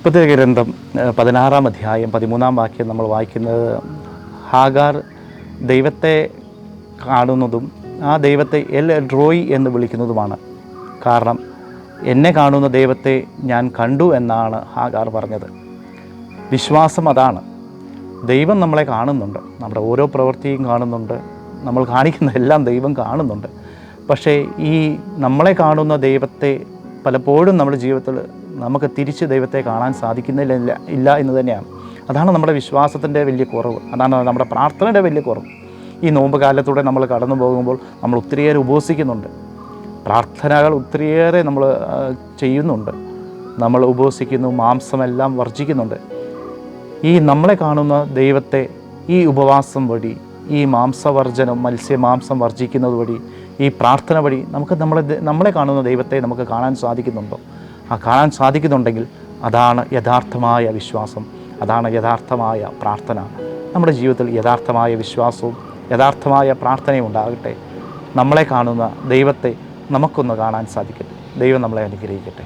ഉൽപ്പത്തി ഗ്രന്ഥം 16-ാം അധ്യായം 13-ാം വാക്യം നമ്മൾ വായിക്കുന്നത്, ഹാഗാർ ദൈവത്തെ കാണുന്നതും ആ ദൈവത്തെ എൽ റോയ് എന്ന് വിളിക്കുന്നതുമാണ്. കാരണം എന്നെ കാണുന്ന ദൈവത്തെ ഞാൻ കണ്ടു എന്നാണ് ഹാഗാർ പറഞ്ഞത്. വിശ്വാസം അതാണ്. ദൈവം നമ്മളെ കാണുന്നുണ്ട്, നമ്മുടെ ഓരോ പ്രവൃത്തിയും കാണുന്നുണ്ട്, നമ്മൾ കാണിക്കുന്ന എല്ലാം ദൈവം കാണുന്നുണ്ട്. പക്ഷേ ഈ നമ്മളെ കാണുന്ന ദൈവത്തെ പലപ്പോഴും നമ്മുടെ ജീവിതത്തിൽ നമുക്ക് തിരിച്ച് ദൈവത്തെ കാണാൻ സാധിക്കുന്നില്ല എന്ന് തന്നെയാണ്. അതാണ് നമ്മുടെ വിശ്വാസത്തിൻ്റെ വലിയ കുറവ്, അതാണ് നമ്മുടെ പ്രാർത്ഥനയുടെ വലിയ കുറവ്. ഈ നോമ്പ് കാലത്തൂടെ നമ്മൾ കടന്നു പോകുമ്പോൾ നമ്മൾ ഒത്തിരിയേറെ ഉപവസിക്കുന്നുണ്ട്, പ്രാർത്ഥനകൾ ഒത്തിരിയേറെ നമ്മൾ ചെയ്യുന്നുണ്ട്, നമ്മൾ ഉപവസിക്കുന്നു, മാംസമെല്ലാം വർജിക്കുന്നുണ്ട്. ഈ നമ്മളെ കാണുന്ന ദൈവത്തെ ഈ ഉപവാസം വഴി, ഈ മാംസവർജനം, മാംസം വർജിക്കുന്നത് വഴി, ഈ പ്രാർത്ഥന വഴി നമുക്ക് നമ്മളെ കാണുന്ന ദൈവത്തെ നമുക്ക് കാണാൻ സാധിക്കുന്നുണ്ടോ? ആ കാണാൻ സാധിക്കുന്നുണ്ടെങ്കിൽ അതാണ് യഥാർത്ഥമായ വിശ്വാസം, അതാണ് യഥാർത്ഥമായ പ്രാർത്ഥന. നമ്മുടെ ജീവിതത്തിൽ യഥാർത്ഥമായ വിശ്വാസവും യഥാർത്ഥമായ പ്രാർത്ഥനയും ഉണ്ടാകട്ടെ. നമ്മളെ കാണുന്ന ദൈവത്തെ നമുക്കൊന്ന് കാണാൻ സാധിക്കട്ടെ. ദൈവം നമ്മളെ അനുഗ്രഹിക്കട്ടെ.